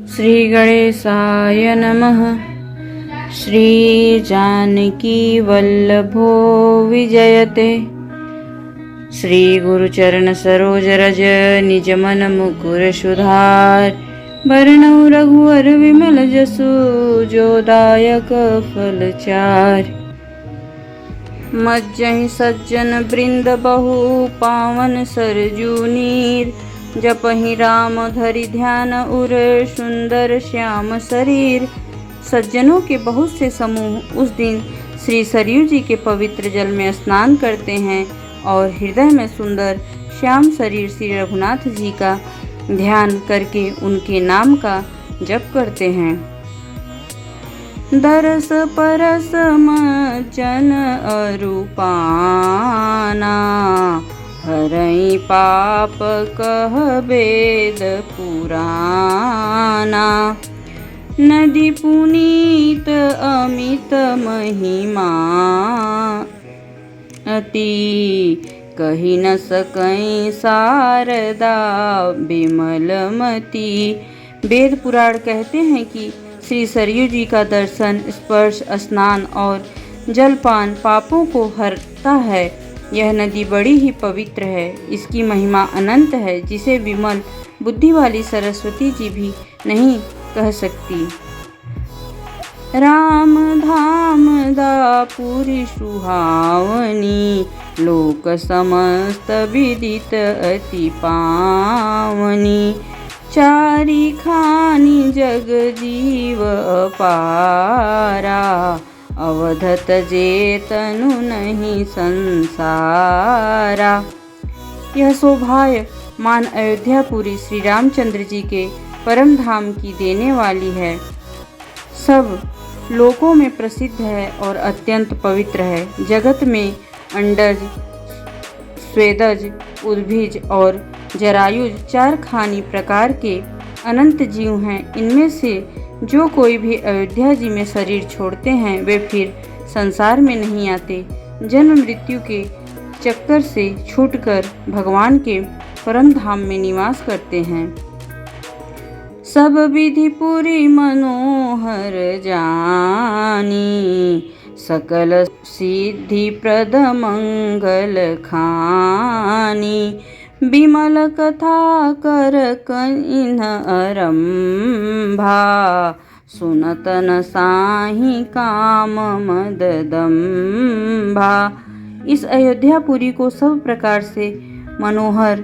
श्री गणेशाय नमः। श्री जानकी वल्लभो विजयते। श्री गुरुचरण सरोज रज निज मन मुकुर सुधार। वरणौ रघुवर विमल जसु जो दायक फल चार। मज्जहि सज्जन वृंद बहु पावन सरजू नीर। जपहि राम धरि ध्यान उर सुंदर श्याम शरीर। सज्जनों के बहुत से समूह उस दिन श्री सरयू जी के पवित्र जल में स्नान करते हैं और हृदय में सुंदर श्याम शरीर श्री रघुनाथ जी का ध्यान करके उनके नाम का जप करते हैं। दरस परस मज्जन अरूपाना। हरई पाप कह वेद पुराना। नदी पुनीत अमित महिमा। अति कही न सकई शारदा बिमलमती। वेद पुराण कहते हैं कि श्री सरयू जी का दर्शन, स्पर्श, स्नान और जलपान पापों को हरता है। यह नदी बड़ी ही पवित्र है। इसकी महिमा अनंत है, जिसे विमल बुद्धि वाली सरस्वती जी भी नहीं कह सकती। राम धाम दापुरी सुहावनी। लोक समस्त विदित अति पावनी। चारि खानी जग जीव अपारा। अवधत जेतनु नहीं संसारा। यह शोभाय मान अयोध्यापुरी श्री रामचंद्र जी के परम धाम की देने वाली है। सब लोकों में प्रसिद्ध है और अत्यंत पवित्र है। जगत में अंडज, स्वेदज, उद्भिज और जरायुज 4 खानी प्रकार के अनंत जीव हैं। इनमें से जो कोई भी अयोध्या जी में शरीर छोड़ते हैं वे फिर संसार में नहीं आते। जन्म मृत्यु के चक्कर से छूटकर भगवान के परम धाम में निवास करते हैं। सब विधि पूरी मनोहर जानी। सकल सिद्धि प्रद मंगल खानी। बिमल कथा कर कइन्ह आरंभा। सुनत न साहि काम मद दंभा। इस अयोध्यापुरी को सब प्रकार से मनोहर,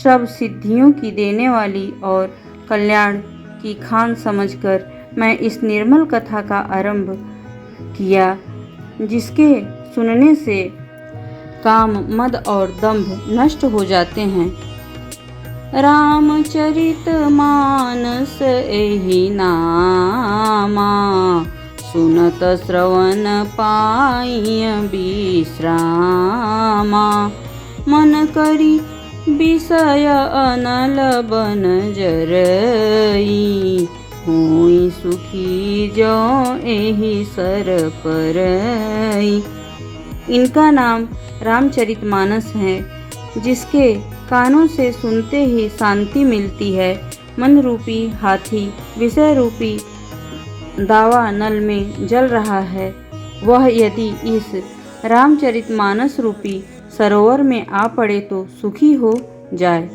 सब सिद्धियों की देने वाली और कल्याण की खान समझकर मैं इस निर्मल कथा का आरंभ किया, जिसके सुनने से काम, मद और दंभ नष्ट हो जाते हैं। रामचरित मानस एहि नामा। सुनत श्रवण पाइय विश्रामा। मन करी विषय अनल बन जरई। होई सुखी जो एहि सर परई। इनका नाम रामचरितमानस है, जिसके कानों से सुनते ही शांति मिलती है। मन रूपी हाथी विषय रूपी दावा नल में जल रहा है, वह यदि इस रामचरितमानस रूपी सरोवर में आ पड़े तो सुखी हो जाए।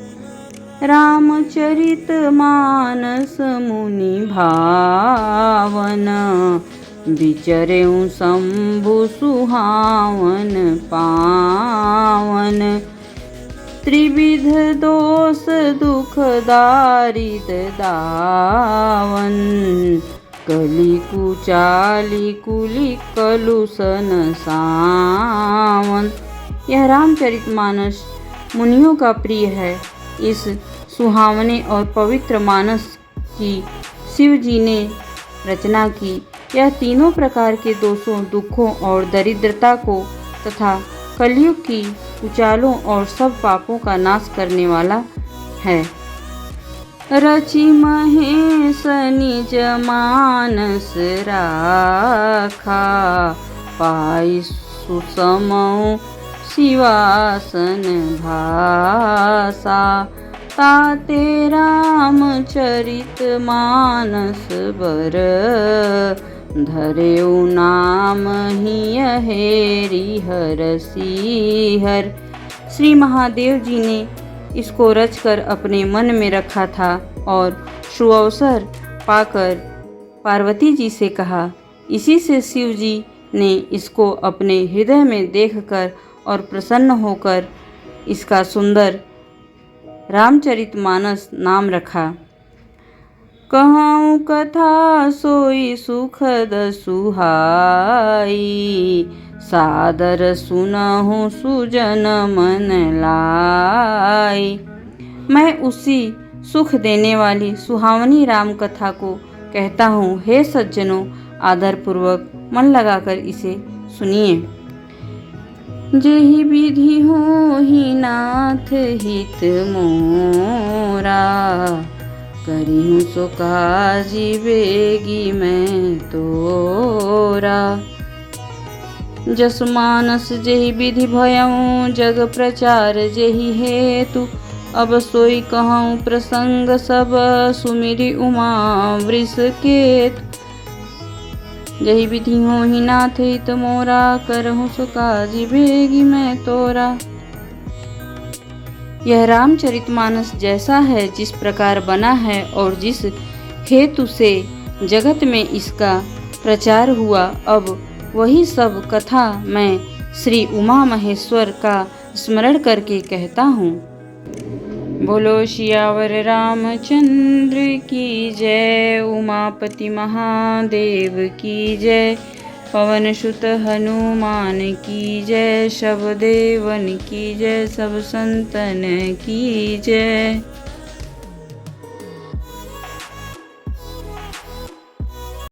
रामचरित मानस मुनि भावन। विचरेउ शंभु सुहावन पावन। त्रिविध दोष दुख दारिद दावन। कली कुचाली कुली कलुषन सावन। यह रामचरितमानस मुनियों का प्रिय है। इस सुहावने और पवित्र मानस की शिव जी ने रचना की। यह तीनों प्रकार के दोषों, दुखों और दरिद्रता को तथा कलयुग की कुचालों और सब पापों का नाश करने वाला है। रचि महेश निज मानस राखा। पाई सुसमौ शिवासन भाषा। ताते रामचरित मानस बर, धर्यो नाम ही हेरी हरसी हर। श्री महादेव जी ने इसको रचकर अपने मन में रखा था और सुअवसर पाकर पार्वती जी से कहा। इसी से शिव जी ने इसको अपने हृदय में देखकर और प्रसन्न होकर इसका सुंदर रामचरितमानस नाम रखा। कहूँ कथा सोई सुखद सुहाई, सादर सुनहु सुजन मन लाई। मैं उसी सुख देने वाली सुहावनी राम कथा को कहता हूँ। हे सज्जनों, आदरपूर्वक मन लगाकर इसे सुनिए। जेहि विधि होहि नाथ हित मोरा, करिहूँ सो काजी बेगी मैं तोरा। जस मानस जेहि विधि भयऊँ, जग प्रचार जेहि हेतु, अब सोई कहूँ प्रसंग सब, सुमिरि उमा वृषकेतु। जहि विधि होहि नाथ हित मोरा, करहूँ सो काजी बेगी मैं तोरा। यह रामचरितमानस जैसा है, जिस प्रकार बना है और जिस हेतु से जगत में इसका प्रचार हुआ, अब वही सब कथा मैं श्री उमा महेश्वर का स्मरण करके कहता हूँ। बोलो सियावर रामचंद्र की जय, उमापति महादेव की जय, पवन सुत हनुमान की जय, सब देवन की जय, सब संतन की जय।